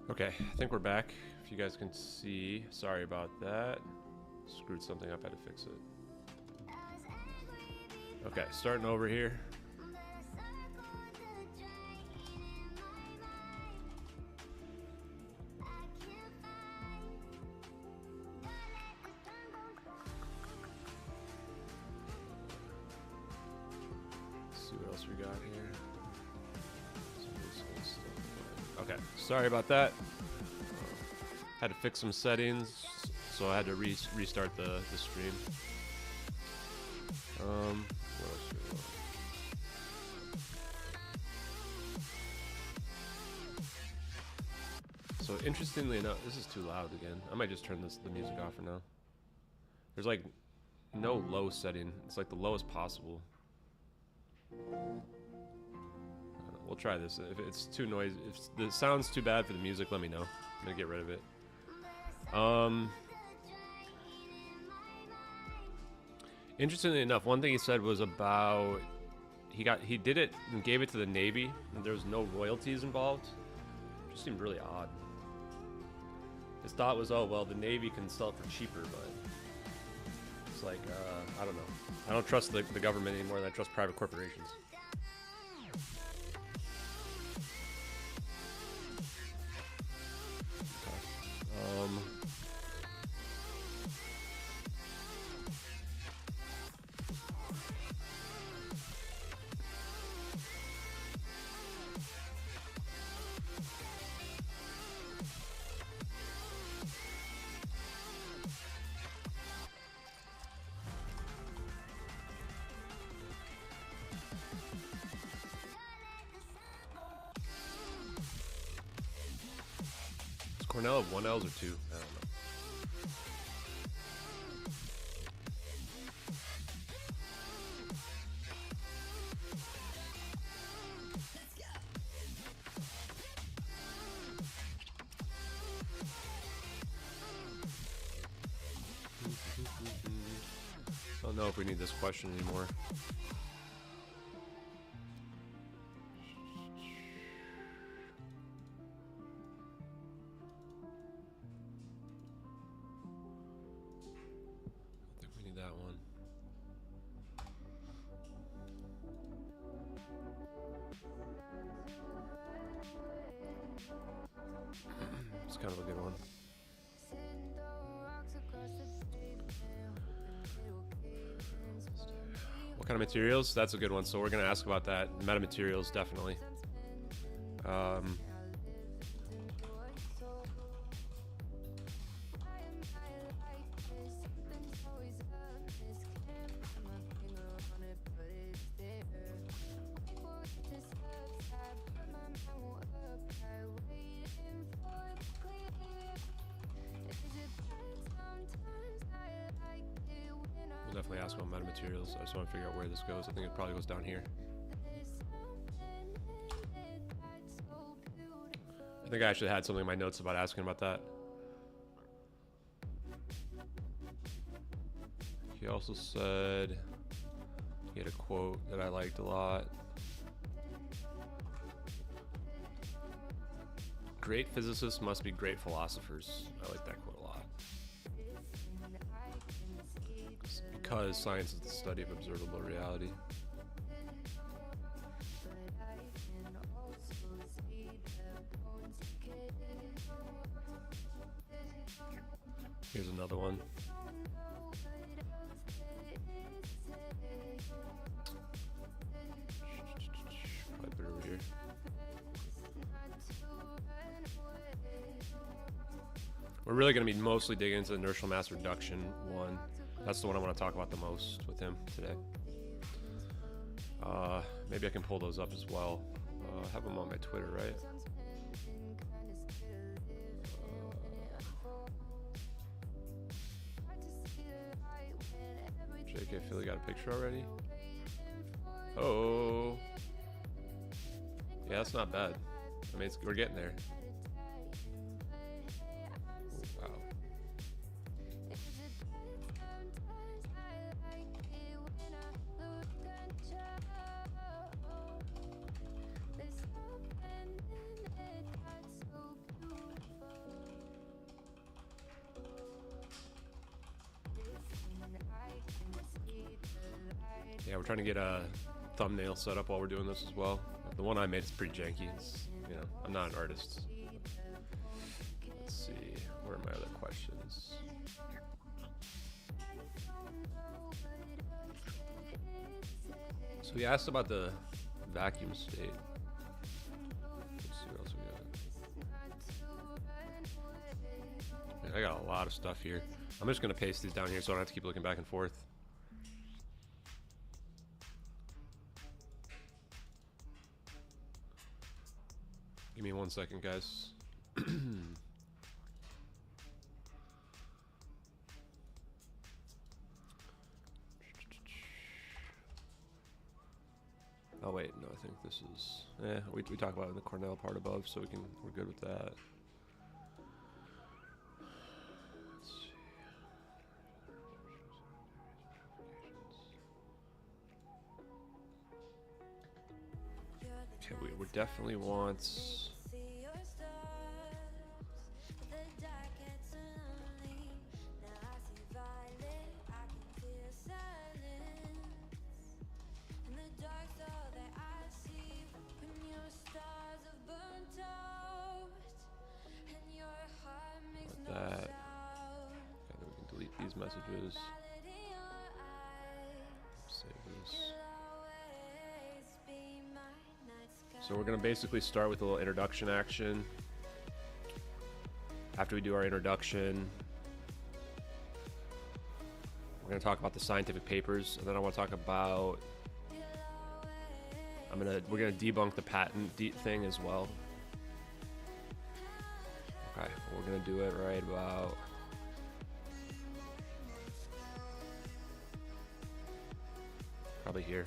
Okay, I think we're back. If you guys can see, sorry about that. Screwed something up, had to fix it. Okay, starting over here. Let's see what else we got here. Okay, sorry about that. Had to fix some settings, so I had to restart the stream. What else do we want? So interestingly enough, this is too loud again. I might just turn the music off for now. There's like no low setting. It's like the lowest possible. We'll try this. If it's too noisy, if the sound's too bad for the music, let me know. I'm gonna get rid of it. Interestingly enough, one thing he said was about he did it and gave it to the Navy, and there was no royalties involved. It just seemed really odd. His thought was, oh well, the Navy can sell it for cheaper, but it's like I don't know. I don't trust the government any more than I trust private corporations. Cornell have 1 L's or 2? I don't know. I don't know if we need this question anymore. It's kind of a good one. What kind of materials? That's a good one. So we're going to ask about that. Metamaterials, definitely. Definitely ask about metamaterials. I just want to figure out where this goes. I think it probably goes down here. I think I actually had something in my notes about asking about that. He also said he had a quote that I liked a lot. Great physicists must be great philosophers. I like that quote a lot. Because science is the study of observable reality. Here's another one. Probably put it over here. We're really going to be mostly digging into the inertial mass reduction one. That's the one I want to talk about the most with him today. Maybe I can pull those up as well. I have them on my Twitter, right? JK Philly got a picture already? Oh. Yeah, that's not bad. I mean, we're getting there. Wow. trying to get a thumbnail set up while we're doing this as well. The one I made is pretty janky. It's, you know, I'm not an artist. Let's see, where are my other questions? So he asked about the vacuum state. Let's see what else we got. Man, I got a lot of stuff here. I'm just gonna paste these down here so I don't have to keep looking back and forth. Give me 1 second, guys. Oh wait, no, I think this is. We talk about it in the Cornell part above, so we're good with that. Let's see. Okay, we definitely want. That. Okay, then we can delete these messages. Save this. So we're going to basically start with a little introduction action. After we do our introduction, we're going to talk about the scientific papers, and then I want to talk about. We're going to debunk the patent thing as well. Okay, we're gonna do it right about probably here.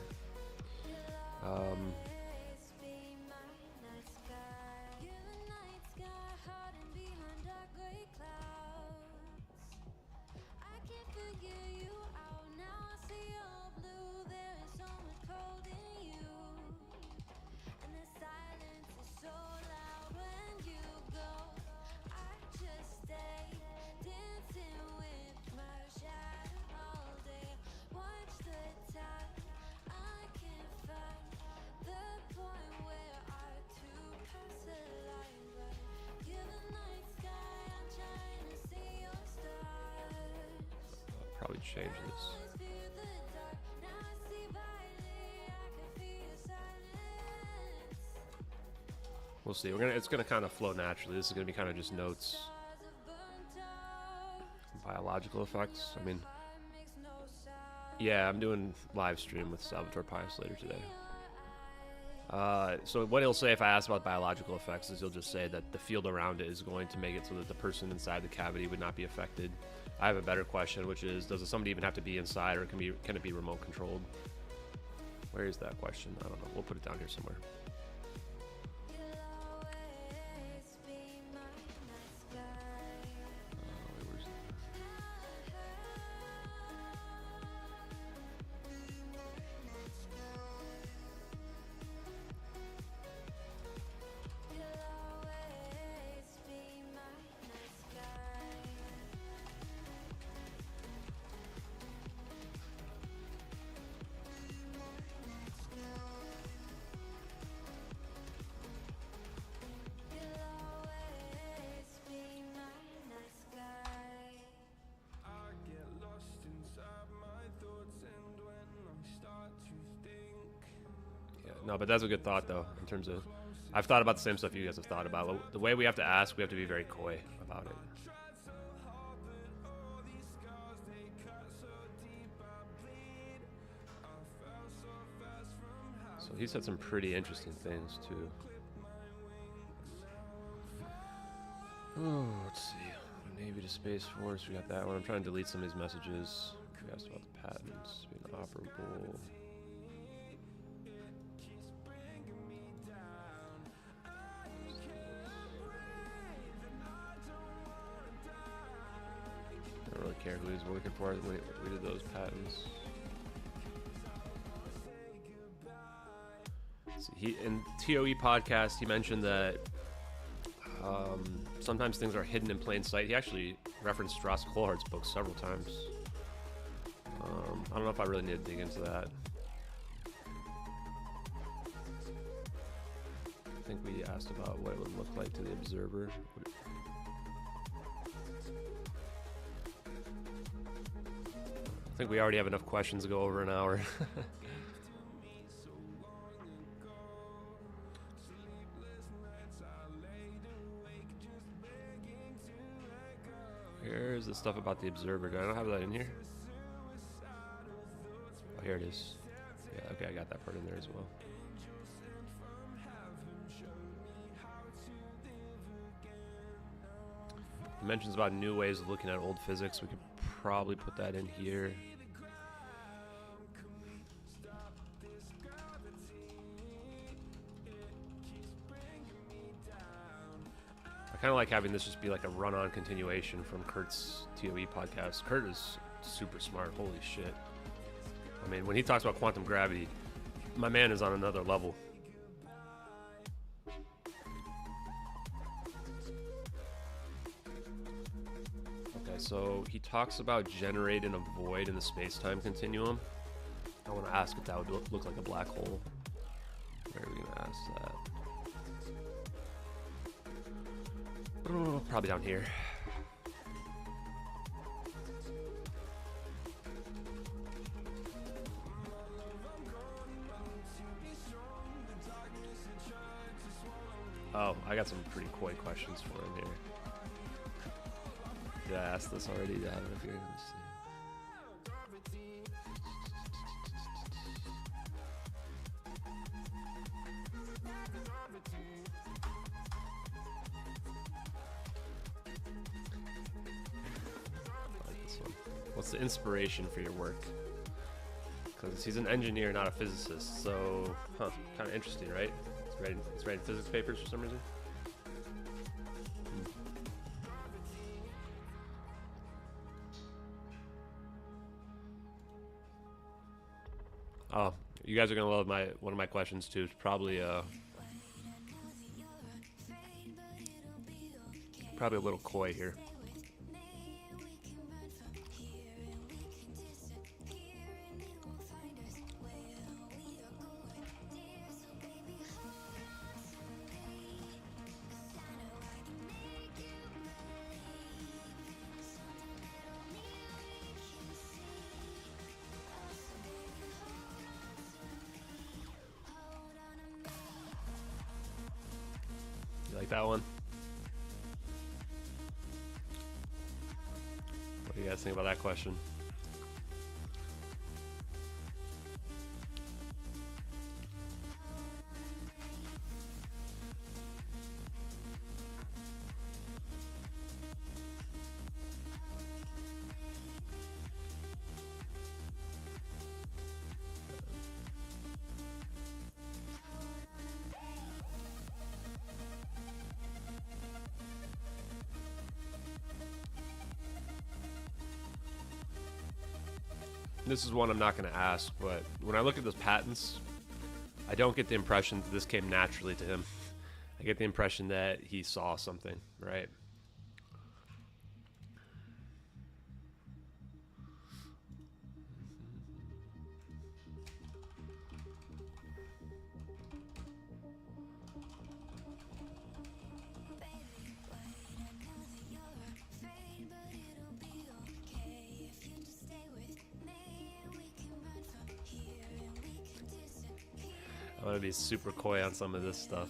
Probably change this. We'll see. It's gonna kind of flow naturally. This is gonna be kind of just notes. Biological effects. I mean, yeah, I'm doing live stream with Salvatore Pais later today. So what he'll say if I ask about biological effects is he'll just say that the field around it is going to make it so that the person inside the cavity would not be affected. I have a better question, which is, does somebody even have to be inside, or can it be remote controlled? Where is that question? I don't know. We'll put it down here somewhere. No, but that's a good thought, though, in terms of... I've thought about the same stuff you guys have thought about. The way we have to ask, we have to be very coy about it. So he said some pretty interesting things, too. Oh, let's see. Navy to Space Force, we got that one. I'm trying to delete some of these messages. We asked about the patents being operable. I don't really care who he's working for when we did those patents. So in TOE podcast, he mentioned that sometimes things are hidden in plain sight. He actually referenced Strauss Coulthard's book several times. I don't know if I really need to dig into that. think we asked about what it would look like to the observer. I think we already have enough questions to go over an hour. Here's the stuff about the observer. Do I not have that in here? Oh, here it is. Yeah, okay, I got that part in there as well. It mentions about new ways of looking at old physics. We could probably put that in here. I kind of like having this just be like a run-on continuation from Kurt's TOE podcast. Kurt is super smart. Holy shit. I mean, when he talks about quantum gravity, my man is on another level. Okay, so he talks about generating a void in the space-time continuum. I want to ask if that would look like a black hole. Where are we going to ask that? Oh, probably down here. Oh, I got some pretty coy questions for him here. Did I ask this already? Yeah, I don't know if you're going to see. What's the inspiration for your work? Because he's an engineer, not a physicist, so, kind of interesting, right? He's writing physics papers for some reason. Oh, you guys are gonna love one of my questions too. It's probably a little coy here. Like that one? What do you guys think about that question? This is one I'm not going to ask, but when I look at those patents, I don't get the impression that this came naturally to him. I get the impression that he saw something, right? I'm gonna be super coy on some of this stuff.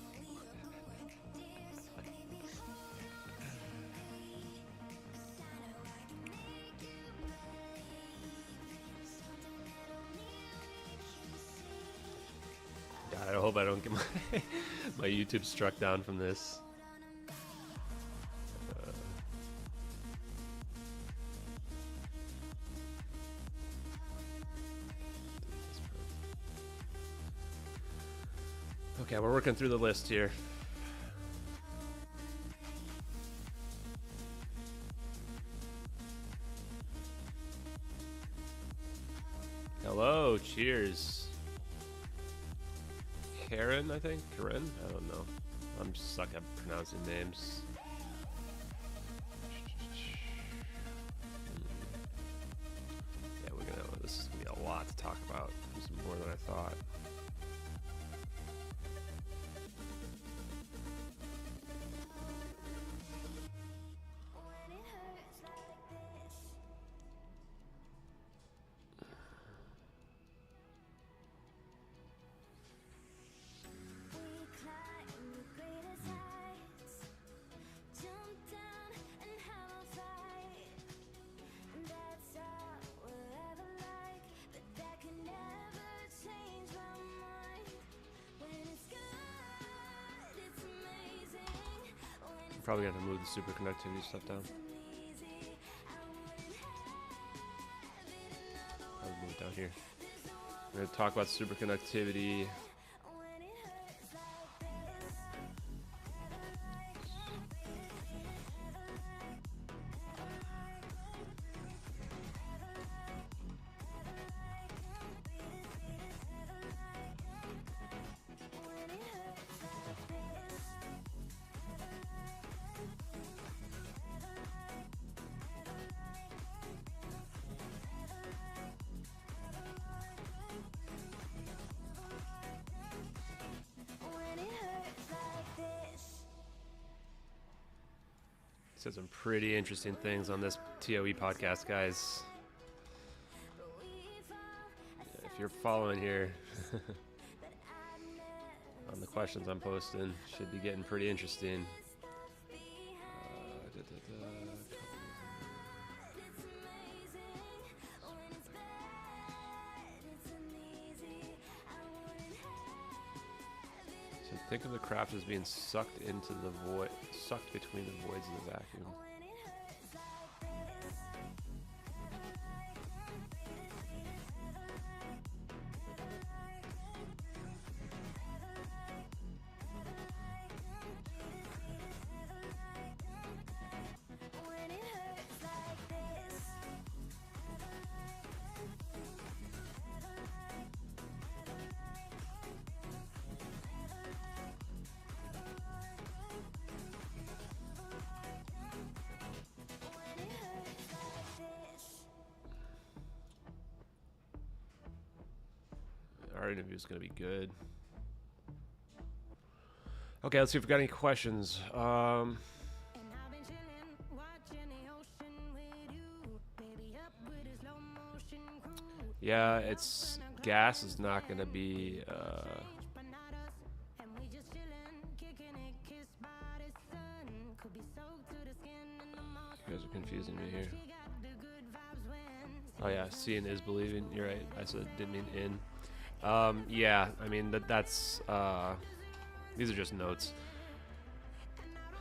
God, I hope I don't get my YouTube struck down from this. Okay, we're working through the list here. Hello, cheers. Karen, I think? Karen? I don't know. I'm just stuck at pronouncing names. Yeah, this is gonna be a lot to talk about. This is more than I thought. Probably gonna move the superconductivity stuff down. I'll move it down here. We're gonna talk about superconductivity. Said some pretty interesting things on this TOE podcast, guys. If you're following here on the questions I'm posting, should be getting pretty interesting. So think of the craft as being sucked into the void, sucked between the voids of the vacuum. Our interview is going to be good. Okay, let's see if we've got any questions. Yeah, it's gas is not going to be. You guys are confusing me here. Oh yeah, seeing is believing. You're right. I said didn't mean in. Yeah, I mean that's these are just notes.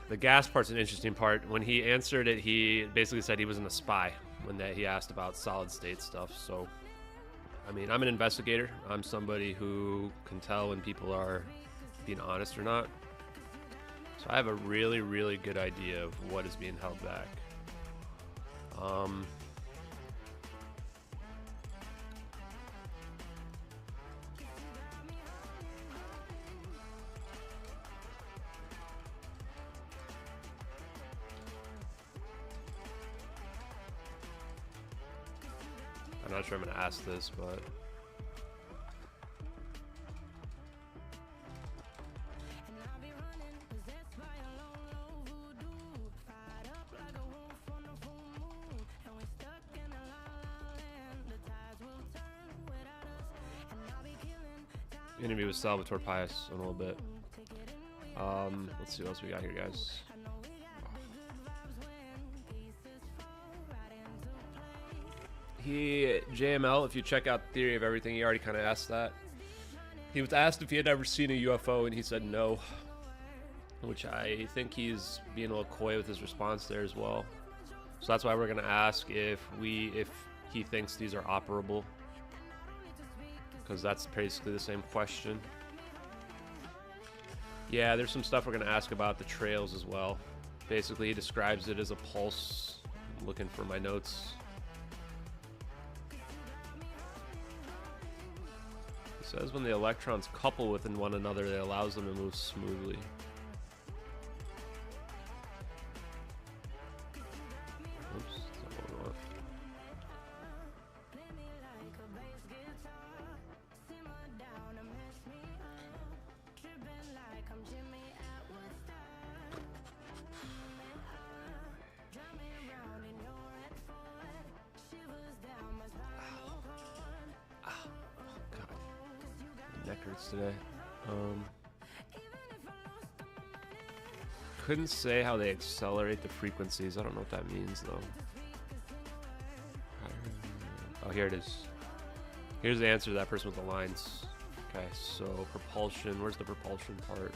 The gas part's an interesting part. When he answered it, he basically said he wasn't a spy when he asked about solid state stuff. So, I mean, I'm an investigator. I'm somebody who can tell when people are being honest or not. So I have a really, really good idea of what is being held back. I'm not sure I'm going to ask this, but interview with Salvatore Pais in a little bit. Let's see what else we got here, guys. JML, if you check out Theory of Everything, he already kind of asked that. He was asked if he had ever seen a UFO, and he said no, which I think he's being a little coy with his response there as well. So that's why we're going to ask if he thinks these are operable, because that's basically the same question. Yeah, there's some stuff we're going to ask about the trails as well. Basically, he describes it as a pulse. I'm looking for my notes. Says when the electrons couple with one another, it allows them to move smoothly. Oops, that's not what we want. Neck hurts today. Couldn't say how they accelerate the frequencies. I don't know what that means though. Oh, here it is. Here's the answer to that person with the lines. Okay, so propulsion. Where's the propulsion part?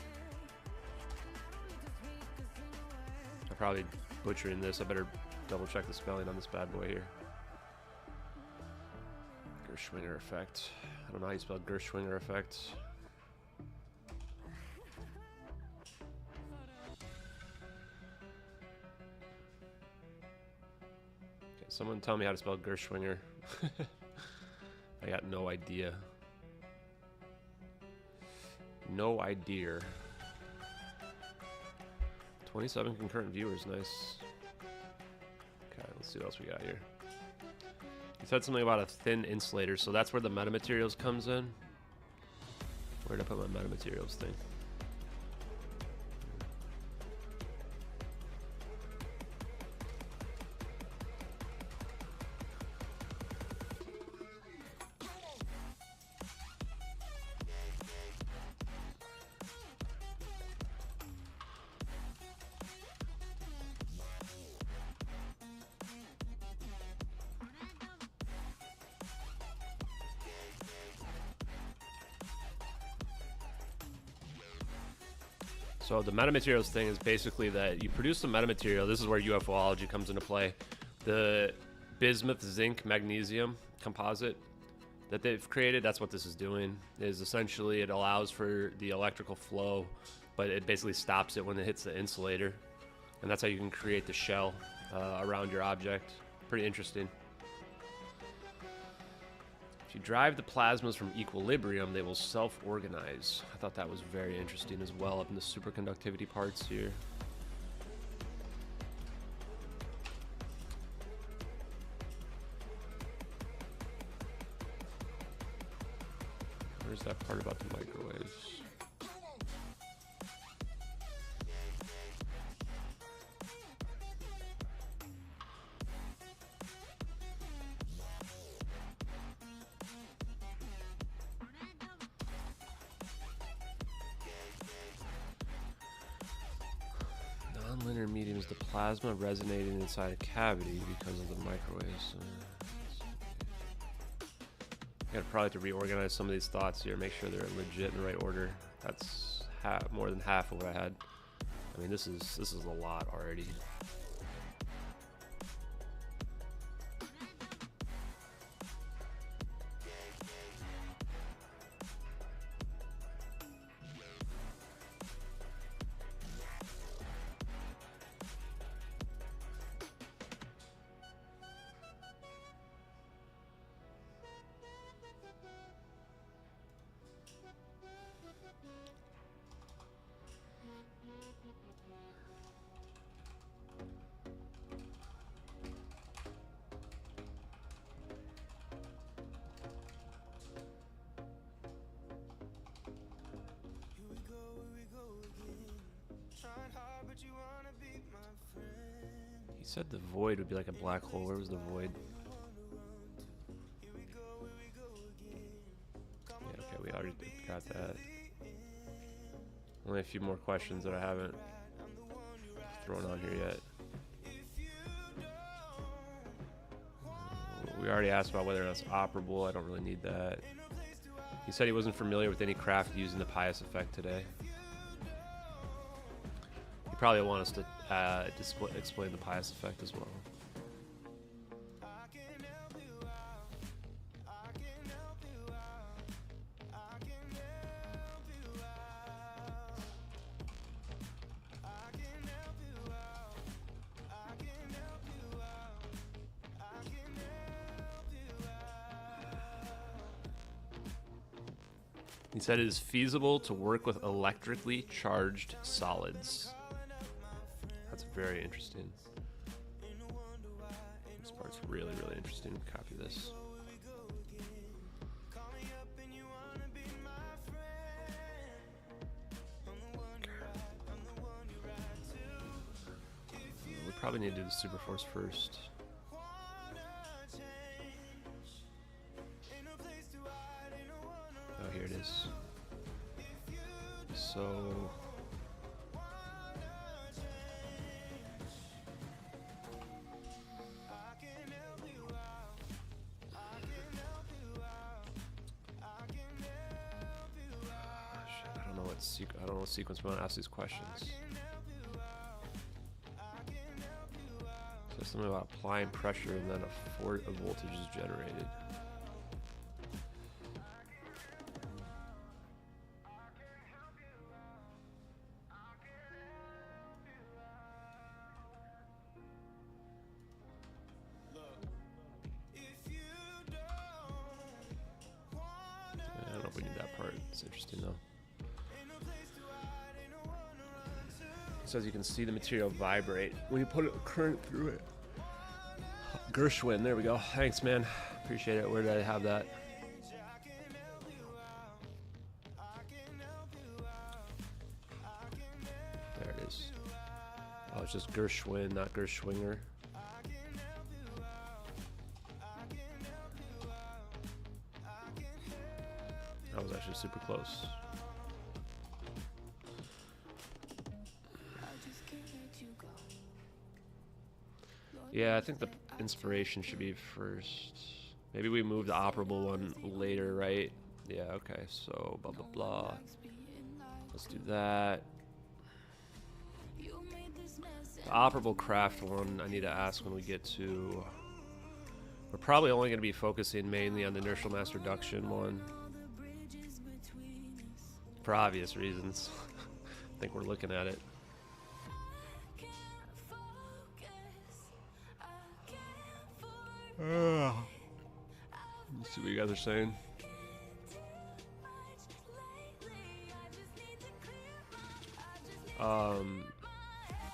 probably butchering this. I better double check the spelling on this bad boy here. Gershwinger effect. I don't know how you spell Gershwinger effect. Okay, someone tell me how to spell Gershwinger. I got no idea. No idea. 27 concurrent viewers, nice. Okay, let's see what else we got here. He said something about a thin insulator, so that's where the metamaterials comes in. Where did I put my metamaterials thing? So the metamaterials thing is basically that you produce the metamaterial. This is where UFOlogy comes into play. The bismuth, zinc, magnesium composite that they've created, that's what this is doing, is essentially it allows for the electrical flow, but it basically stops it when it hits the insulator. And that's how you can create the shell around your object. Pretty interesting. If you drive the plasmas from equilibrium, they will self-organize. I thought that was very interesting as well up in the superconductivity parts here. Where's that part about the microwaves? Non-linear medium is the plasma resonating inside a cavity because of the microwaves. I gotta probably have to reorganize some of these thoughts here, make sure they're legit in the right order. That's more than half of what I had. I mean, this is a lot already. He said the void would be like a black hole. Where was the void? Yeah, okay, we already got that. Only a few more questions that I haven't thrown on here yet. We already asked about whether that's operable. I don't really need that. He said he wasn't familiar with any craft using the Pais effect today. He probably want us to explain the Pais effect as well. He said it is feasible to work with electrically charged solids. That's very interesting. This part's really, really interesting. Copy this. We probably need to do the super force first. Oh, here it is. So I don't know what sequence we want to ask these questions. Says something about applying pressure and then a voltage is generated. I don't know if we need that part. It's interesting though. It says you can see the material vibrate when you put a current through it. Gershwin, there we go. Thanks, man. Appreciate it. Where did I have that? There it is. Oh, it's just Gershwin, not Gershwinger. That was actually super close. Yeah, I think the inspiration should be first. Maybe we move the operable one later, right? Yeah, okay, so blah, blah, blah. Let's do that. The operable craft one, I need to ask when we get to... We're probably only going to be focusing mainly on the inertial mass reduction one. For obvious reasons. I think we're looking at it. Let's see what you guys are saying.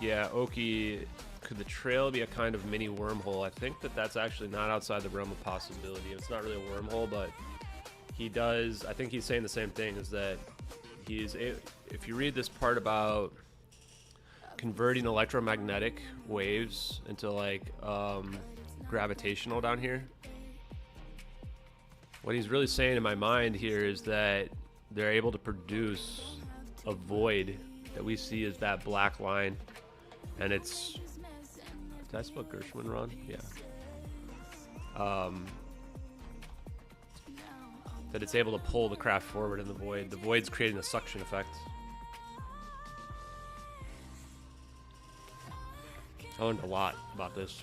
Yeah, Oki, could the trail be a kind of mini wormhole? I think that that's actually not outside the realm of possibility. It's not really a wormhole, but he does, I think he's saying the same thing, is that he's, if you read this part about converting electromagnetic waves into like gravitational down here, what he's really saying in my mind here is that they're able to produce a void that we see as that black line, and it's, did I spell Gershwin wrong? Yeah. That it's able to pull the craft forward in the void. The void's creating a suction effect. I learned a lot about this.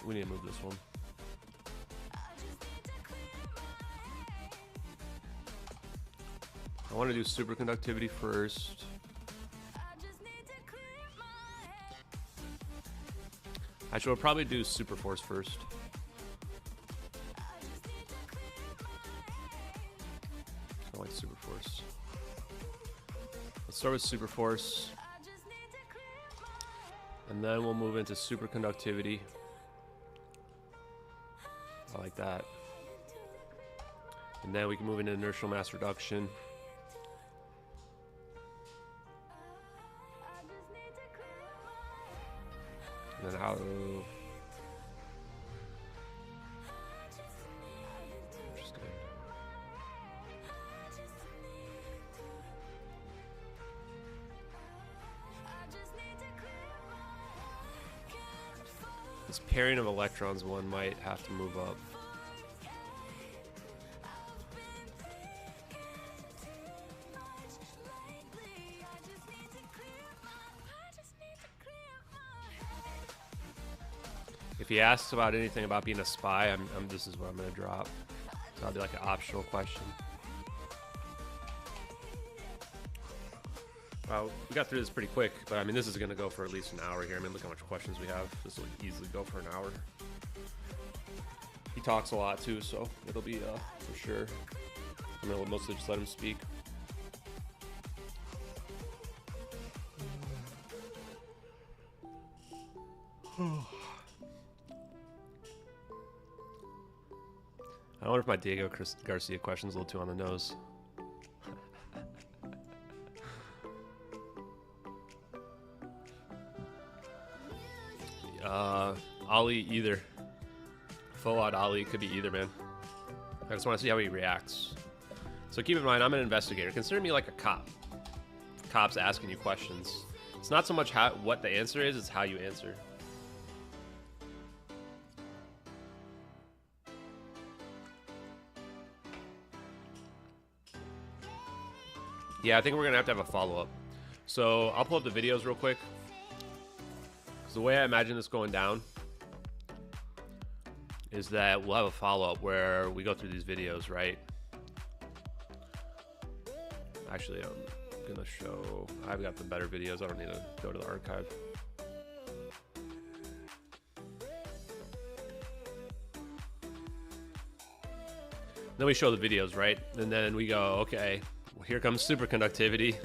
We need to move this one. I want to do superconductivity first. Actually, we'll probably do superforce first. I like superforce. Let's start with superforce, and then we'll move into superconductivity. I like that. And then we can move into inertial mass reduction. And then how... Interesting. This pairing of electrons one might have to move up. If he asks about anything about being a spy, this is what I'm going to drop. So that'll be like an optional question. Wow, we got through this pretty quick, but I mean, this is going to go for at least an hour here. I mean, look how much questions we have. This will easily go for an hour. He talks a lot too, so it'll be for sure. I'm going to mostly just let him speak. I wonder if my Diego Garcia question's a little too on the nose. Ali either. Full-out Ali could be either, man. I just want to see how he reacts. So keep in mind, I'm an investigator. Consider me like a cop. Cops asking you questions. It's not so much what the answer is, it's how you answer. Yeah, I think we're gonna have to have a follow-up. So I'll pull up the videos real quick. Because the way I imagine this going down is that we'll have a follow-up where we go through these videos, right? Actually, I'm gonna show, I've got the better videos. I don't need to go to the archive. Then we show the videos, right? And then we go, okay, well, here comes superconductivity.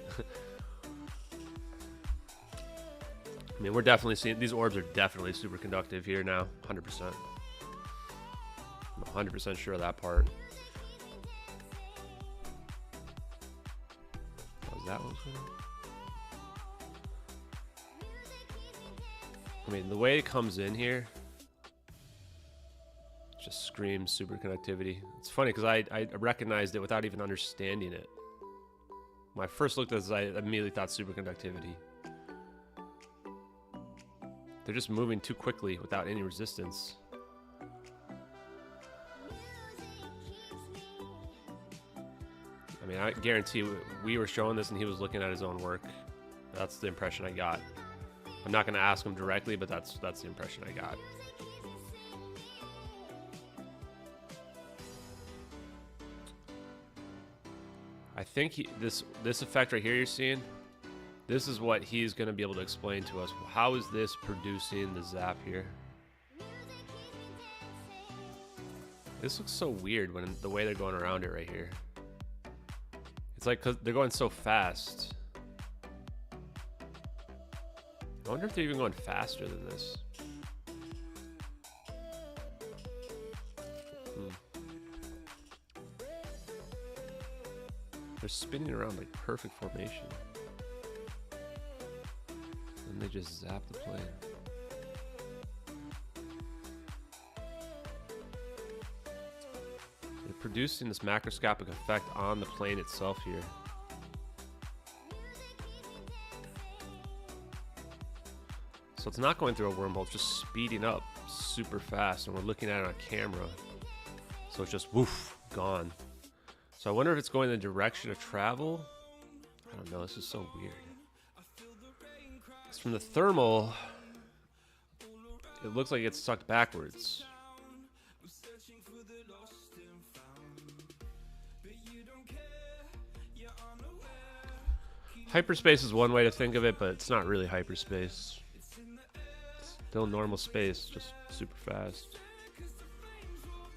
I mean, we're definitely seeing, these orbs are definitely superconductive here now, 100%. I'm 100% sure of that part. Was that one? I mean, the way it comes in here just screams superconductivity. It's funny because I recognized it without even understanding it. When I first looked at this, I immediately thought superconductivity. They're just moving too quickly without any resistance. I mean, I guarantee we were showing this and he was looking at his own work. That's the impression I got. I'm not going to ask him directly, but that's the impression I got. I think this effect right here you're seeing, this is what he's going to be able to explain to us. How is this producing the zap here? This looks so weird when the way they're going around it right here. It's like 'cause they're going so fast. I wonder if they're even going faster than this. They're spinning around like perfect formation. And they just zap the plane. They're producing this macroscopic effect on the plane itself here. So it's not going through a wormhole, it's just speeding up super fast, and we're looking at it on camera. So it's just woof, gone. So I wonder if it's going in the direction of travel. I don't know, this is so weird. Because from the thermal, it looks like it's sucked backwards. Hyperspace is one way to think of it, but it's not really hyperspace. It's still normal space, just super fast.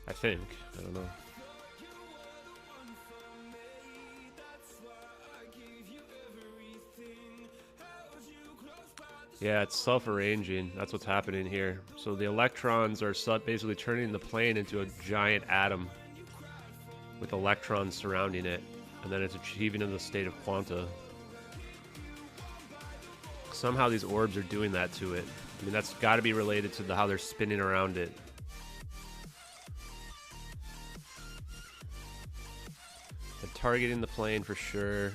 I think. I don't know. Yeah, it's self-arranging. That's what's happening here. So the electrons are basically turning the plane into a giant atom with electrons surrounding it, and then it's achieving in the state of quanta. Somehow these orbs are doing that to it. I mean, that's got to be related to how they're spinning around it. They're targeting the plane for sure.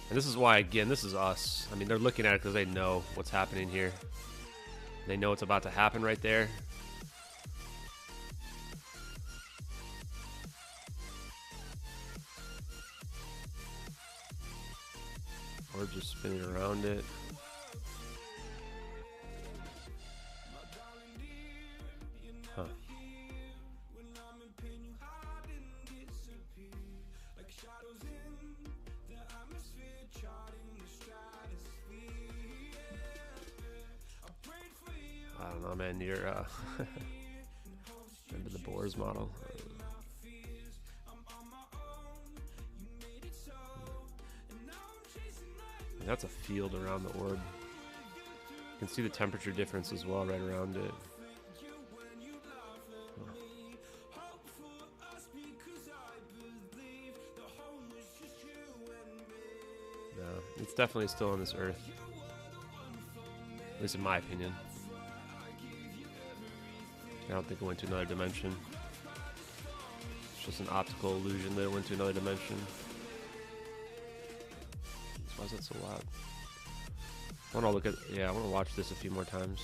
And this is why, again, this is us. I mean, they're looking at it because they know what's happening here. They know what's about to happen right there. Orbs are spinning around it. Huh. I don't know, man. You're into the Bohr's model. That's a field around the orb. You can see the temperature difference as well right around it. No, it's definitely still on this Earth. At least in my opinion. I don't think it went to another dimension. It's just an optical illusion that it went to another dimension. Why is that so loud? I want to look at, yeah, I want to watch this a few more times.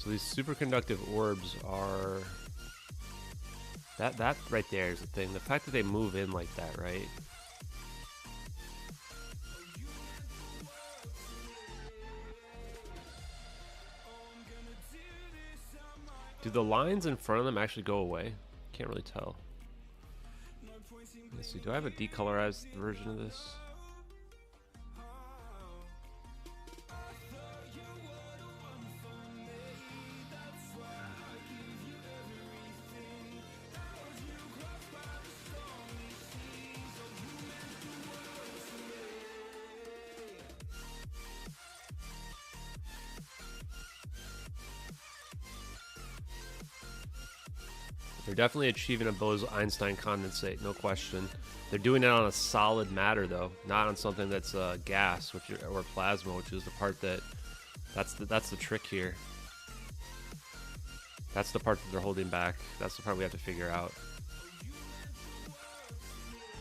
So these superconductive orbs are... That right there is the thing. The fact that they move in like that, right? Do the lines in front of them actually go away? Can't really tell. Let's see, do I have a decolorized version of this? They're definitely achieving a Bose-Einstein condensate, no question. They're doing it on a solid matter, though, not on something that's gas, or plasma, which is the part that's the trick here. That's the part that they're holding back. That's the part we have to figure out.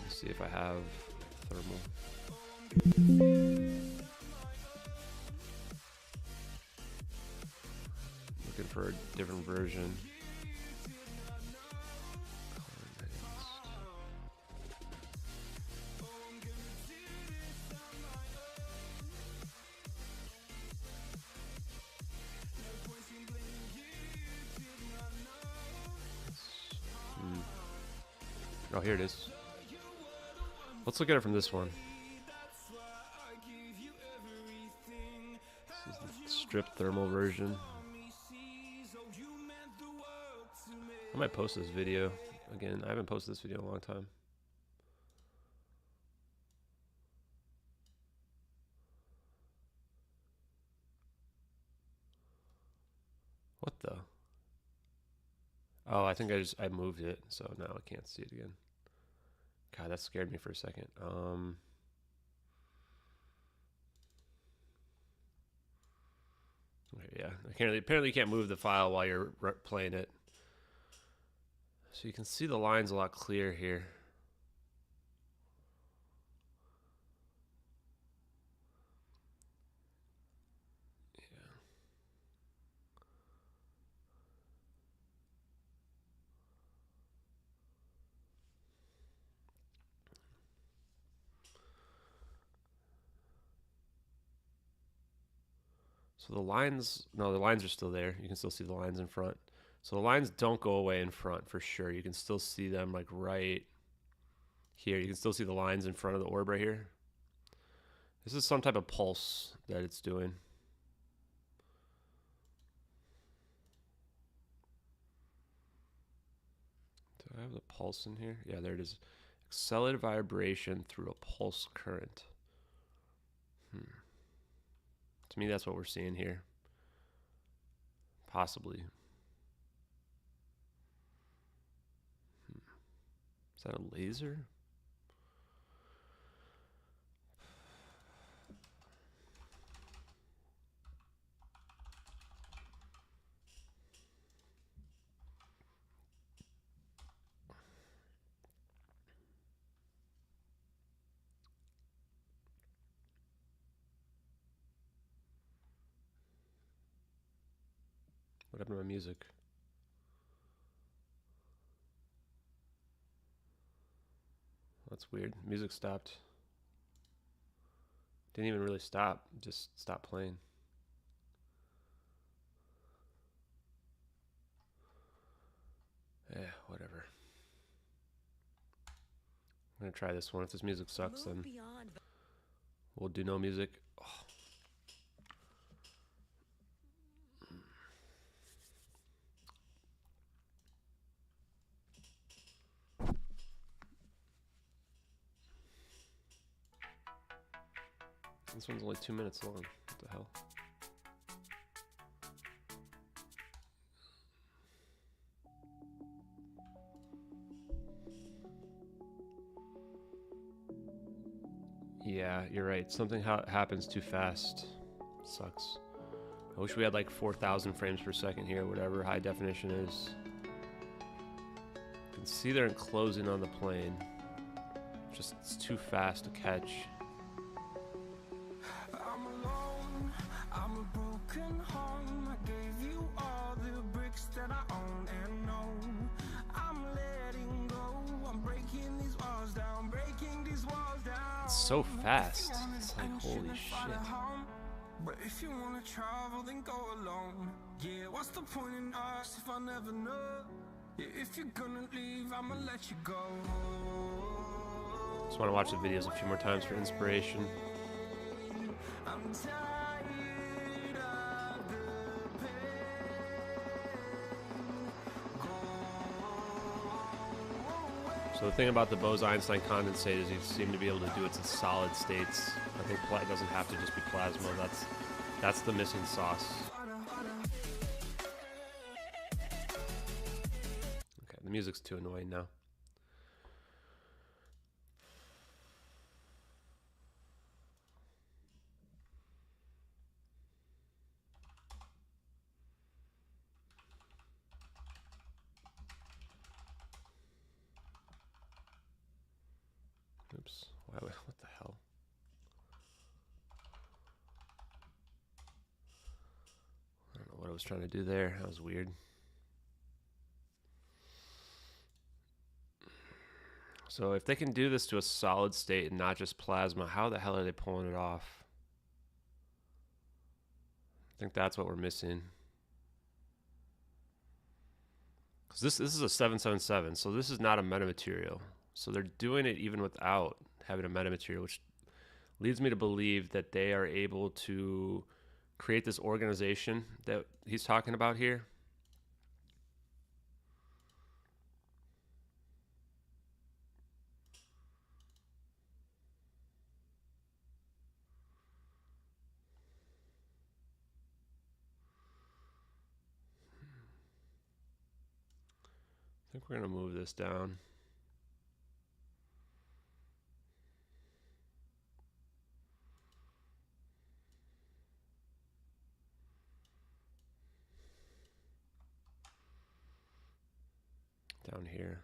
Let's see if I have thermal. Looking for a different version. Oh, here it is. Let's look at it from this one. This is the stripped thermal version. I might post this video again. I haven't posted this video in a long time. What the? Oh, I think I moved it, so now I can't see it again. God, that scared me for a second. Okay, yeah, apparently you can't move the file while you're playing it. So you can see the lines a lot clearer here. So the lines, no, the lines are still there. You can still see the lines in front. So the lines don't go away in front for sure. You can still see them like right here. You can still see the lines in front of the orb right here. This is some type of pulse that it's doing. Do I have the pulse in here? Yeah, there it is. Accelerated vibration through a pulse current. To me, that's what we're seeing here. Possibly. Is that a laser? What happened to my music? That's weird. Music stopped. Didn't even really stop. Just stopped playing. Yeah, whatever. I'm gonna try this one. If this music sucks, then we'll do no music. Oh. This one's only 2 minutes long. What the hell? Yeah, you're right. Something happens too fast. Sucks. I wish we had like 4,000 frames per second here, whatever high definition is. You can see they're enclosing on the plane. Just it's too fast to catch. I'm alone, I'm a broken home. I gave you all It's so fast. It's like, holy shit. But if you wanna travel, then go alone. Yeah, what's the point in us if I never know? Yeah, if you're gonna leave, I'ma let you go. Just want to watch the videos a few more times for inspiration. I'm tired of the pain. Go away. So the thing about the Bose-Einstein condensate is you seem to be able to do it to solid states. I think it doesn't have to just be plasma. That's the missing sauce. Okay, the music's too annoying now. Oops. What the hell? I don't know what I was trying to do there. That was weird. So if they can do this to a solid state and not just plasma, how the hell are they pulling it off? I think that's what we're missing. Because this is a 777, so this is not a metamaterial. So they're doing it even without having a metamaterial, which leads me to believe that they are able to create this organization that he's talking about here. I think we're going to move this down. Down here.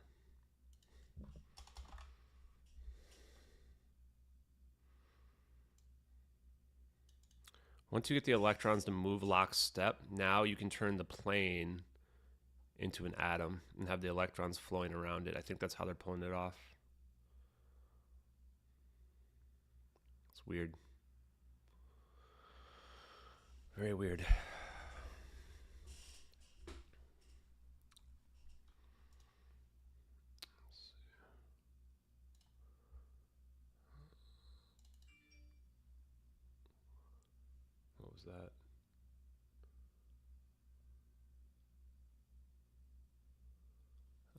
Once you get the electrons to move lockstep, now you can turn the plane into an atom and have the electrons flowing around it. I think that's how they're pulling it off. It's weird. Very weird. What was that?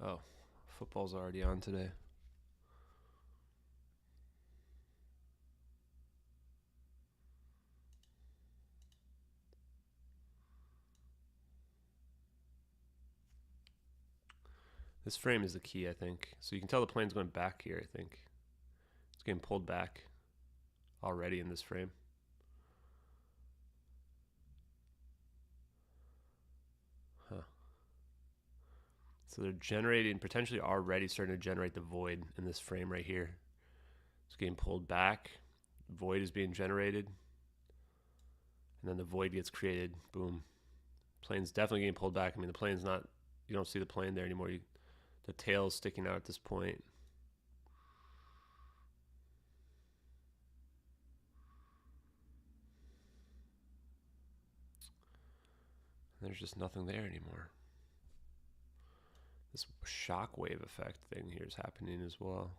Oh, football's already on today. This frame is the key, I think. So you can tell the plane's going back here, I think. It's getting pulled back already in this frame. Huh. So they're generating, potentially already starting to generate the void in this frame right here. It's getting pulled back. Void is being generated. And then the void gets created. Boom. Plane's definitely getting pulled back. I mean, the plane's not, you don't see the plane there anymore. The tail's sticking out at this point. And there's just nothing there anymore. This shockwave effect thing here is happening as well.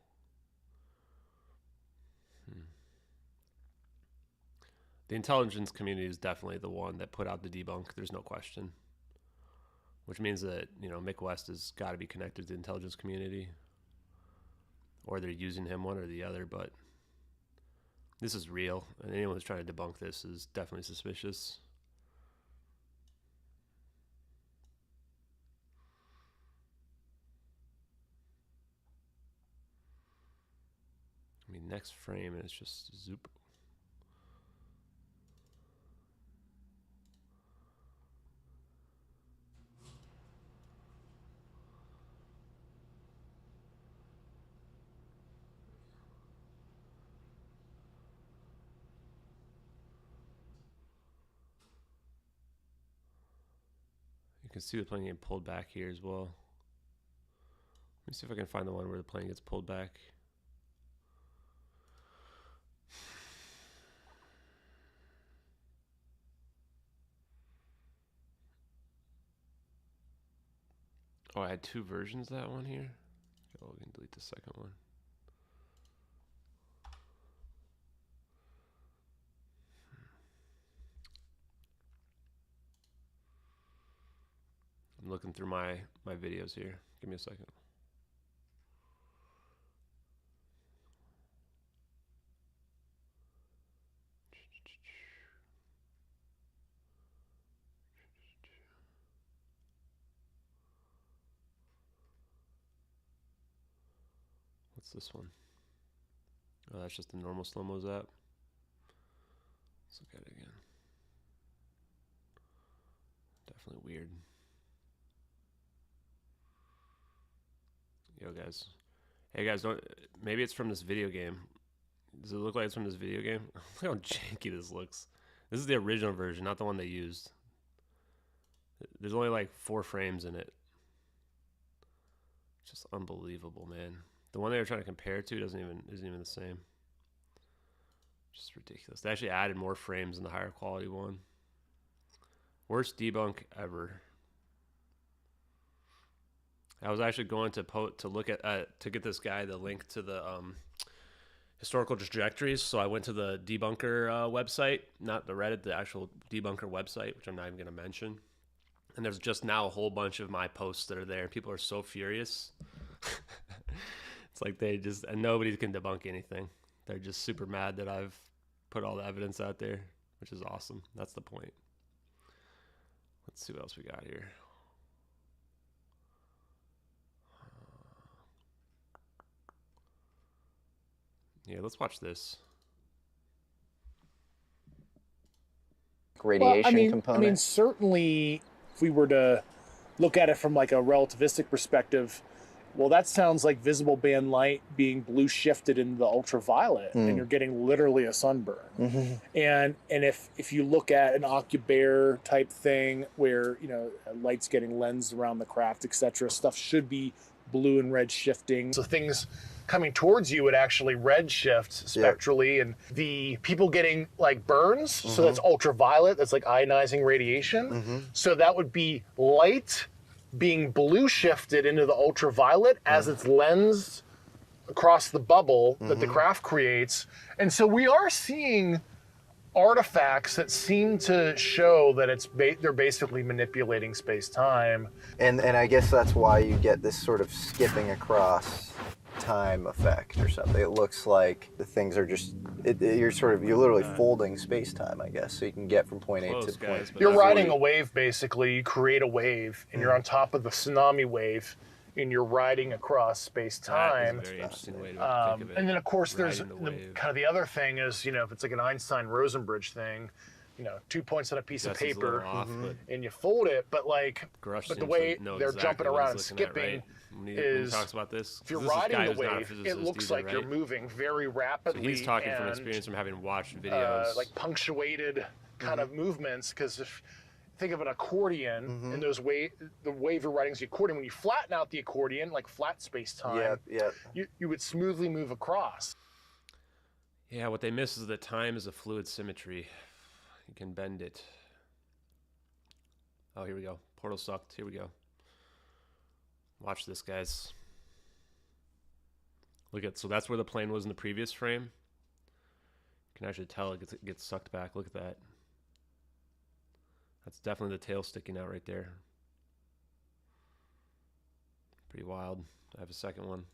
The intelligence community is definitely the one that put out the debunk. There's no question. Which means that, you know, Mick West has got to be connected to the intelligence community. Or they're using him, one or the other, but this is real. And anyone who's trying to debunk this is definitely suspicious. I mean, next frame, and it's just zoop. You can see the plane getting pulled back here as well. Let me see if I can find the one where the plane gets pulled back. Oh, I had 2 versions of that one here. Oh, we can delete the second one. I'm looking through my videos here. Give me a second. What's this one? Oh, that's just the normal slow-mos app. Let's look at it again. Definitely weird. Yo, guys. Hey, guys, don't. Maybe it's from this video game. Does it look like it's from this video game? Look how janky this looks. This is the original version, not the one they used. There's only like 4 frames in it. Just unbelievable, man. The one they were trying to compare it to isn't even the same. Just ridiculous. They actually added more frames in the higher quality one. Worst debunk ever. I was actually going to look at to get this guy the link to the historical trajectories. So I went to the debunker website, not the Reddit, the actual debunker website, which I'm not even going to mention. And there's just now a whole bunch of my posts that are there. People are so furious. It's like and nobody can debunk anything. They're just super mad that I've put all the evidence out there, which is awesome. That's the point. Let's see what else we got here. Yeah, let's watch this. Radiation component. I mean, certainly, if we were to look at it from like a relativistic perspective, well, that sounds like visible band light being blue shifted into the ultraviolet, and you're getting literally a sunburn. And if you look at an Occubear type thing where light's getting lensed around the craft, etc., stuff should be blue and red shifting. So things coming towards you would actually red shift spectrally, and the people getting like burns, so that's ultraviolet, that's like ionizing radiation. So that would be light being blue shifted into the ultraviolet as it's lensed across the bubble that the craft creates. And so we are seeing artifacts that seem to show that they're basically manipulating space-time. And I guess that's why you get this sort of skipping across time effect or something. It looks like the things are just you're literally folding space-time, I guess, so you can get from point A to point B. You're riding a wave, basically. You create a wave, and you're on top of the tsunami wave, and you're riding across space-time. That's a very interesting way to think of it. And then, of course, there's the other thing is, if it's like an Einstein-Rosenbridge thing, 2 points on a piece of paper, and you fold it, but the way they're jumping around and skipping when he is, talks about this, if you're riding the wave, it looks like you're moving very rapidly. So he's talking from experience from having watched videos. Like punctuated kind of movements, because if think of an accordion, and the wave you're riding is the accordion. When you flatten out the accordion, like flat space-time, you would smoothly move across. Yeah, what they miss is that time is a fluid symmetry. You can bend it. Oh, here we go. Portal sucked. Here we go. Watch this, guys. So that's where the plane was in the previous frame. You can actually tell it gets sucked back. Look at that. That's definitely the tail sticking out right there. Pretty wild. I have a second one.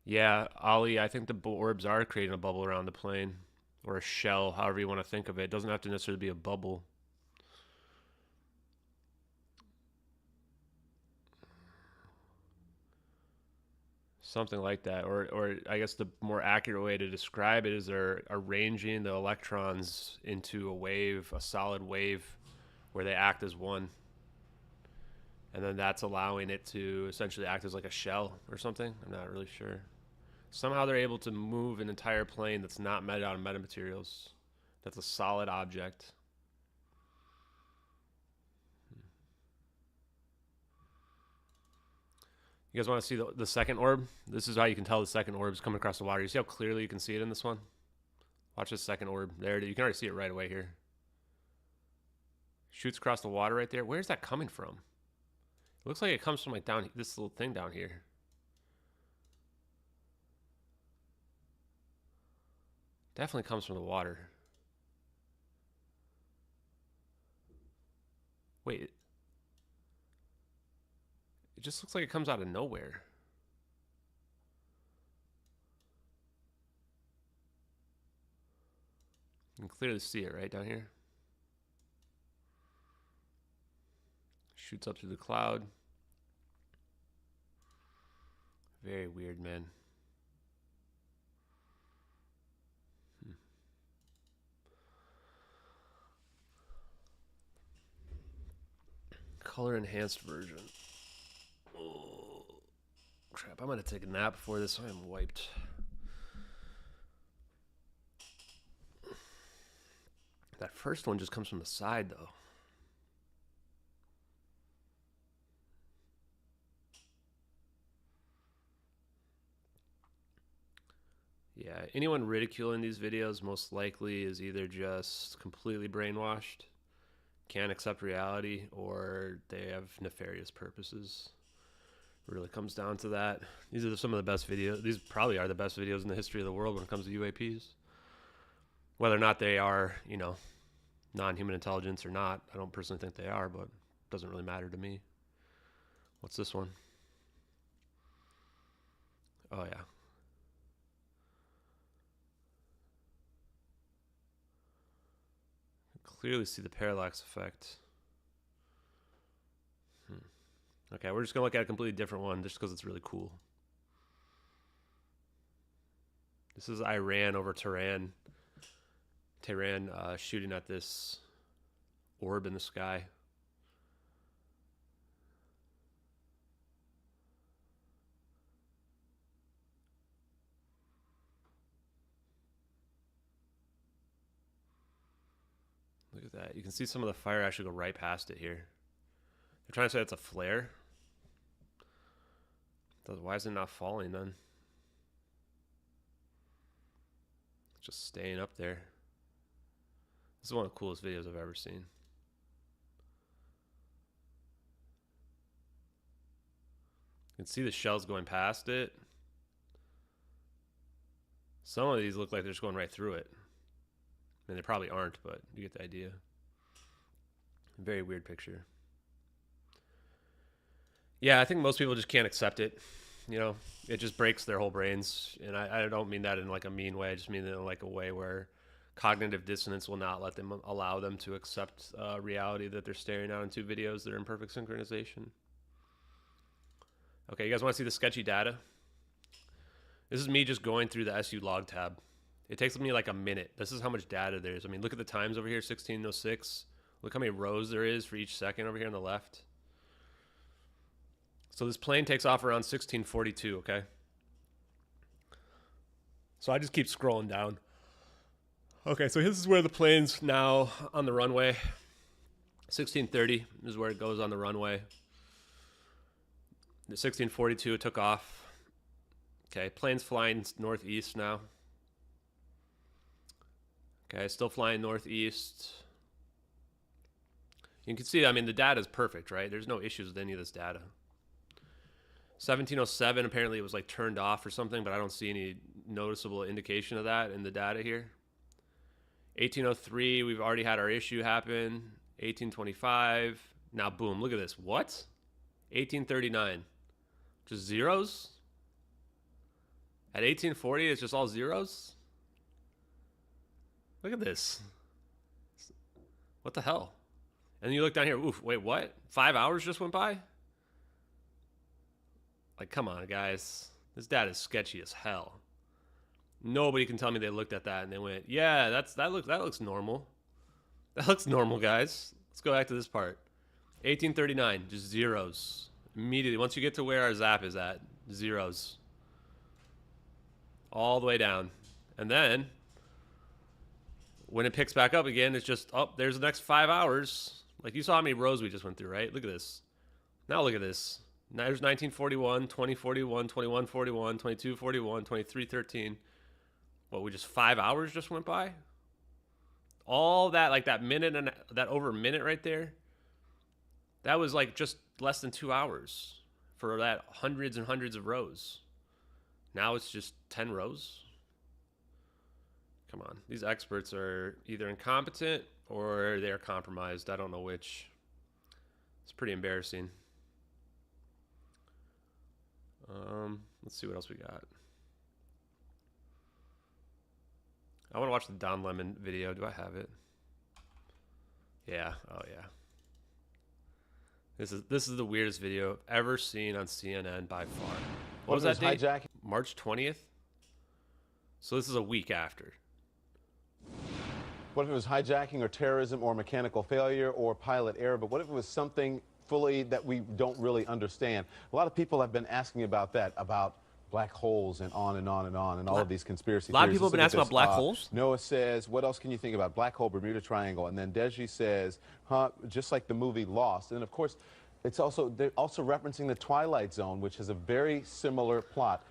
Yeah, Ollie, I think the orbs are creating a bubble around the plane. Or a shell, however you want to think of it. It doesn't have to necessarily be a bubble. Something like that. Or I guess the more accurate way to describe it is they're arranging the electrons into a wave, a solid wave, where they act as one. And then that's allowing it to essentially act as like a shell or something. I'm not really sure. Somehow they're able to move an entire plane that's not made out of metamaterials. That's a solid object. You guys want to see the second orb? This is how you can tell the second orb is coming across the water. You see how clearly you can see it in this one? Watch this second orb. There, you can already see it right away here. Shoots across the water right there. Where's that coming from? It looks like it comes from like down this little thing down here. Definitely comes from the water. Wait. It just looks like it comes out of nowhere. You can clearly see it right down here. Shoots up through the cloud. Very weird, man. Color enhanced version. Oh, crap. I'm going to take a nap before this. I am wiped. That first one just comes from the side, though. Yeah, anyone ridiculing these videos most likely is either just completely brainwashed, can't accept reality, or they have nefarious purposes. It really comes down to that. These are some of the best videos. These probably are the best videos in the history of the world when it comes to UAPs. Whether or not they are, you know, non-human intelligence or not, I don't personally think they are, but it doesn't really matter to me. What's this one? Oh, yeah. Clearly see the parallax effect. Okay, we're just going to look at a completely different one just because it's really cool. This is Iran over Tehran. Tehran shooting at this orb in the sky. Look at that. You can see some of the fire actually go right past it here. They're trying to say it's a flare. Why is it not falling then? It's just staying up there. This is one of the coolest videos I've ever seen. You can see the shells going past it. Some of these look like they're just going right through it. I mean, they probably aren't, but you get the idea. Very weird picture. Yeah, I think most people just can't accept it. You know, it just breaks their whole brains. And I don't mean that in like a mean way. I just mean it in like a way where cognitive dissonance will not let them allow them to accept reality that they're staring out in two videos that are in perfect synchronization. Okay, you guys want to see the sketchy data? This is me just going through the SU log tab. It takes me like a minute. This is how much data there is. I mean, look at the times over here, 1606. Look how many rows there is for each second over here on the left. So this plane takes off around 1642, okay? So I just keep scrolling down. Okay, so this is where the plane's now on the runway. 1630 is where it goes on the runway. The 1642 it took off. Okay, plane's flying northeast now. Okay, still flying northeast. You can see, I mean, the data is perfect, right? There's no issues with any of this data. 1707, apparently it was like turned off or something, but I don't see any noticeable indication of that in the data here. 1803, we've already had our issue happen. 1825, now boom, look at this. What? 1839, just zeros? At 1840, it's just all zeros? Look at this. What the hell? And you look down here, oof, wait, what? 5 hours just went by? Like, come on, guys. This data is sketchy as hell. Nobody can tell me they looked at that and they went, yeah, that looks normal. That looks normal, guys. Let's go back to this part. 1839, just zeros. Immediately, once you get to where our zap is at, zeros. All the way down. And then, when it picks back up again, it's just, oh, there's the next 5 hours. Like, you saw how many rows we just went through, right? Look at this. Now look at this. Now there's 1941, 2041, 2141, 2241, 2313. What, we just 5 hours just went by? All that, like that minute and that over a minute right there, that was like just less than 2 hours for that hundreds and hundreds of rows. Now it's just 10 rows. Come on. These experts are either incompetent or they're compromised. I don't know which. It's pretty embarrassing. Let's see what else we got. I want to watch the Don Lemon video. Do I have it? Yeah. Oh yeah. This is the weirdest video I've ever seen on CNN by far. What was that date? Hijacking? March 20th. So this is a week after. What if it was hijacking or terrorism or mechanical failure or pilot error? But what if it was something fully that we don't really understand? A lot of people have been asking about that, about black holes and on and on and on, and all of these conspiracy theories. A lot of people have been asking about black holes. Noah says, what else can you think about? Black hole, Bermuda Triangle. And then Deji says, just like the movie Lost. And of course, they're also referencing the Twilight Zone, which has a very similar plot.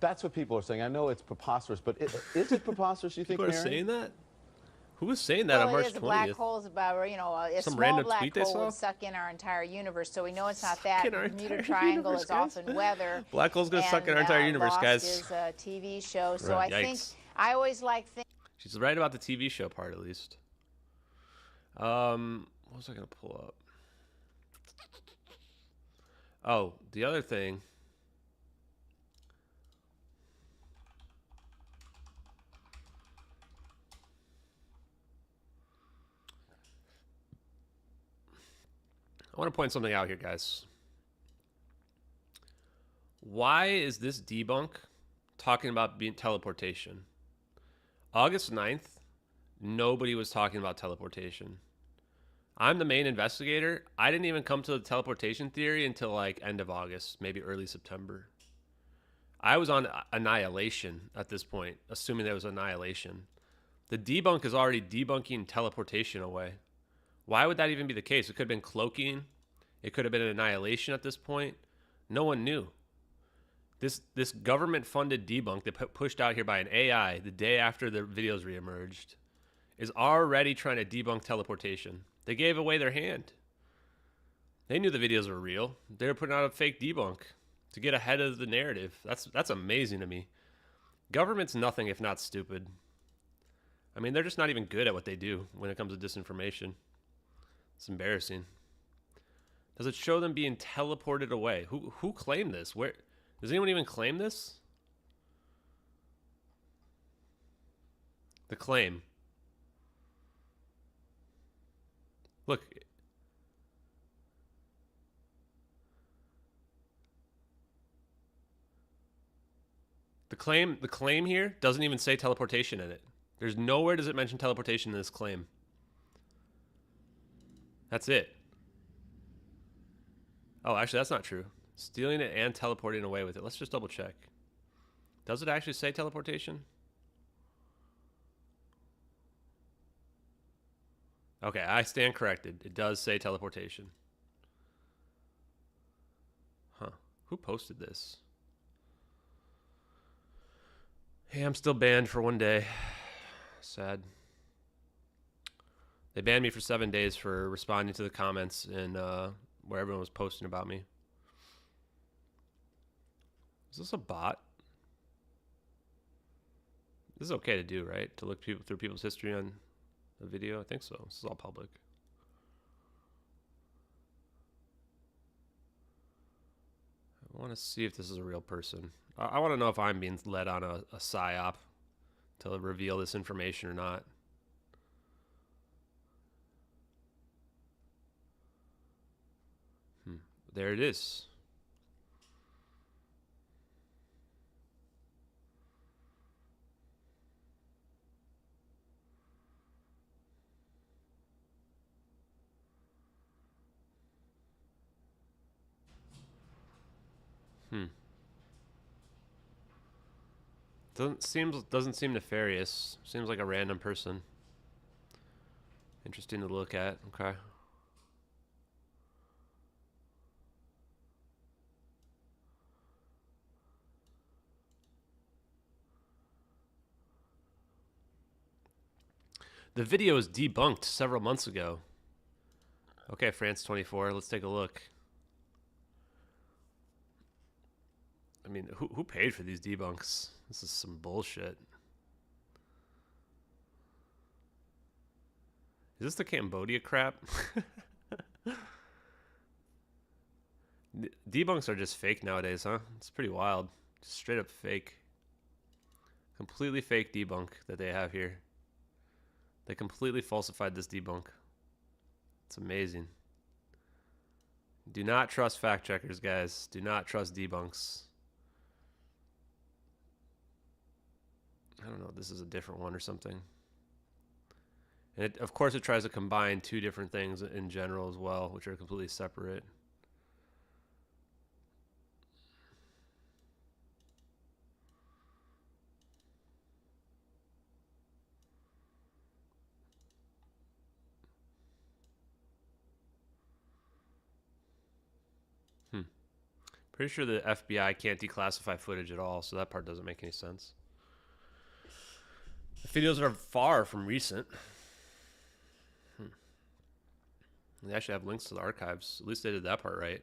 That's what people are saying. I know it's preposterous, but is it preposterous, you think, People are Mary? saying that? Who was saying that on March 20th? Black holes about, you know, a Some small random black tweet they hole saw? would suck in our entire universe, so we know it's not that. in our Bermuda entire Triangle universe, is guys. often weather. Black hole's gonna suck in our entire universe, Lost guys. is a TV show, so Right. I think Yikes. I always like things. She's right about the TV show part, at least. What was I gonna pull up? Oh, the other thing. I want to point something out here, guys. Why is this debunk talking about being teleportation? August 9th, nobody was talking about teleportation. I'm the main investigator. I didn't even come to the teleportation theory until like end of August, maybe early September. I was on annihilation at this point, assuming there was annihilation. The debunk is already debunking teleportation away. Why would that even be the case? It could have been cloaking. It could have been an annihilation at this point. No one knew. This government-funded debunk that pushed out here by an AI the day after the videos reemerged is already trying to debunk teleportation. They gave away their hand. They knew the videos were real. They were putting out a fake debunk to get ahead of the narrative. That's amazing to me. Government's nothing if not stupid. I mean, they're just not even good at what they do when it comes to disinformation. It's embarrassing. Does it show them being teleported away? Who claimed this? Where does anyone even claim this? The claim. Look. The claim here doesn't even say teleportation in it. There's nowhere does it mention teleportation in this claim. That's it. Oh, actually, that's not true. Stealing it and teleporting away with it. Let's just double check. Does it actually say teleportation? Okay, I stand corrected. It does say teleportation. Huh. Who posted this? Hey, I'm still banned for 1 day. Sad. They banned me for 7 days for responding to the comments and where everyone was posting about me. Is this a bot? This is okay to do, right? To look through people's history on a video? I think so. This is all public. I want to see if this is a real person. I want to know if I'm being led on a psyop to reveal this information or not. There it is. Doesn't seem nefarious. Seems like a random person. Interesting to look at. Okay. The video was debunked several months ago. Okay, France24, let's take a look. I mean, who paid for these debunks? This is some bullshit. Is this the Cambodia crap? Debunks are just fake nowadays, huh? It's pretty wild. Just straight up fake. Completely fake debunk that they have here. They completely falsified this debunk. It's amazing. Do not trust fact checkers, guys. Do not trust debunks. I don't know. This is a different one or something. And it, of course, it tries to combine two different things in general as well, which are completely separate. Pretty sure the FBI can't declassify footage at all, so that part doesn't make any sense. The videos are far from recent. They actually have links to the archives. At least they did that part right.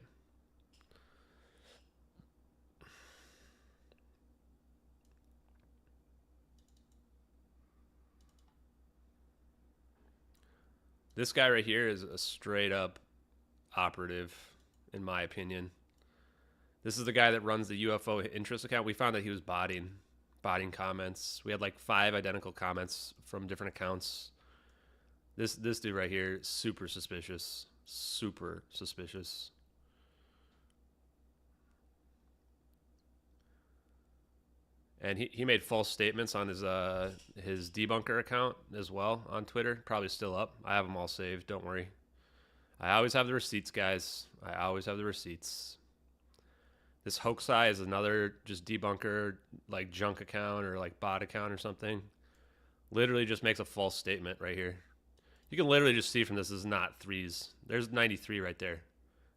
This guy right here is a straight up operative, in my opinion. This is the guy that runs the UFO interest account. We found that he was botting comments. We had like 5 identical comments from different accounts. This dude right here, super suspicious. Super suspicious. And he made false statements on his debunker account as well on Twitter. Probably still up. I have them all saved. Don't worry. I always have the receipts, guys. I always have the receipts. This Hoaxai is another just debunker, like junk account or like bot account or something. Literally just makes a false statement right here. You can literally just see from this is not 3s. There's 93 right there.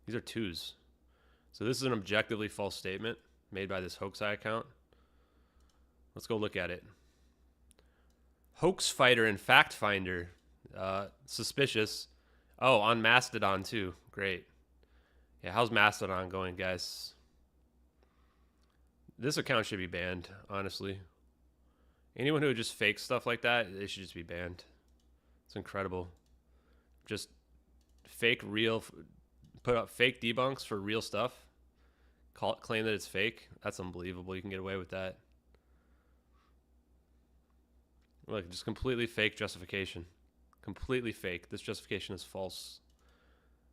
These are 2s. So this is an objectively false statement made by this Hoaxai account. Let's go look at it. Hoax fighter and fact finder. Suspicious. Oh, on Mastodon too. Great. Yeah, how's Mastodon going, guys? This account should be banned, honestly. Anyone who just fakes stuff like that, they should just be banned. It's incredible. Just fake real, put up fake debunks for real stuff. Claim that it's fake. That's unbelievable. You can get away with that. Look, just completely fake justification. Completely fake. This justification is false.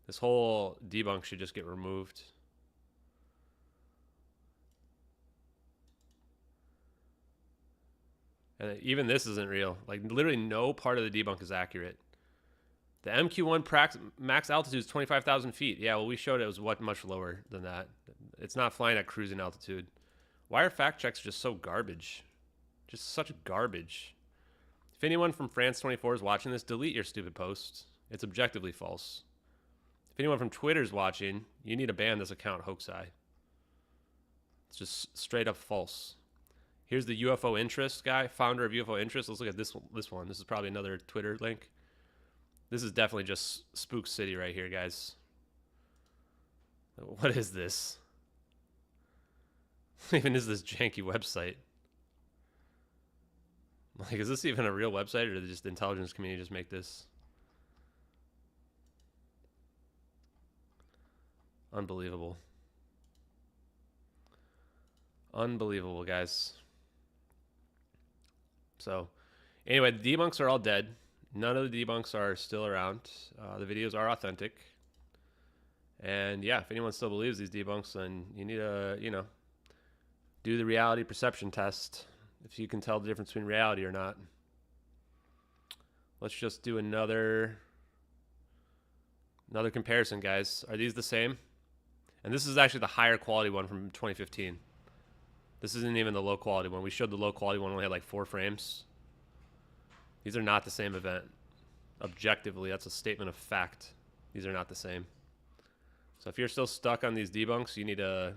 This whole debunk should just get removed. And even this isn't real. Like, literally no part of the debunk is accurate. The MQ-1 max altitude is 25,000 feet. Yeah, well, we showed it was much lower than that. It's not flying at cruising altitude. Why are fact checks just so garbage? Just such garbage. If anyone from France24 is watching this, delete your stupid post. It's objectively false. If anyone from Twitter is watching, you need to ban this account, Hoaxai. It's just straight up false. Here's the UFO Interest guy, founder of UFO Interest. Let's look at this one. This is probably another Twitter link. This is definitely just Spook City right here, guys. What is this? What even is this janky website? Like, is this even a real website, or did just the intelligence community just make this? Unbelievable. Unbelievable, guys. So, anyway, the debunks are all dead. None of the debunks are still around. The videos are authentic. And yeah, if anyone still believes these debunks, then you need to, do the reality perception test. If you can tell the difference between reality or not. Let's just do another comparison, guys. Are these the same? And this is actually the higher quality one from 2015. This isn't even the low quality one. We showed the low quality one only had like 4 frames. These are not the same event. Objectively, that's a statement of fact. These are not the same. So if you're still stuck on these debunks, you need to,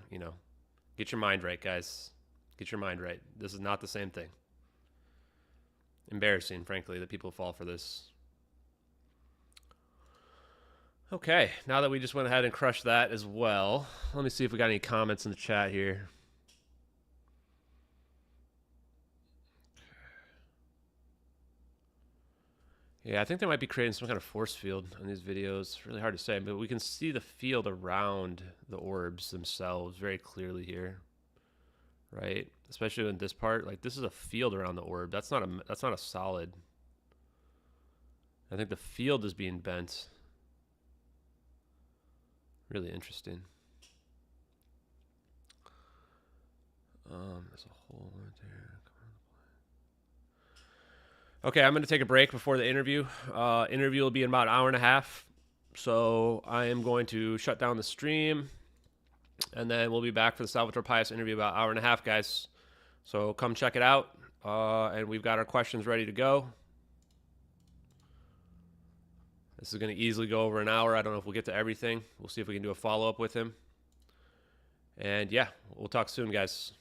get your mind right, guys. Get your mind right. This is not the same thing. Embarrassing, frankly, that people fall for this. Okay, now that we just went ahead and crushed that as well, let me see if we got any comments in the chat here. Yeah, I think they might be creating some kind of force field on these videos. It's really hard to say, but we can see the field around the orbs themselves very clearly here, right? Especially in this part, like this is a field around the orb. That's not a solid. I think the field is being bent. Really interesting. There's a hole right there. Okay, I'm going to take a break before the interview. Interview will be in about an hour and a half. So I am going to shut down the stream. And then we'll be back for the Salvatore Pais interview about an hour and a half, guys. So come check it out. And we've got our questions ready to go. This is going to easily go over an hour. I don't know if we'll get to everything. We'll see if we can do a follow-up with him. And yeah, we'll talk soon, guys.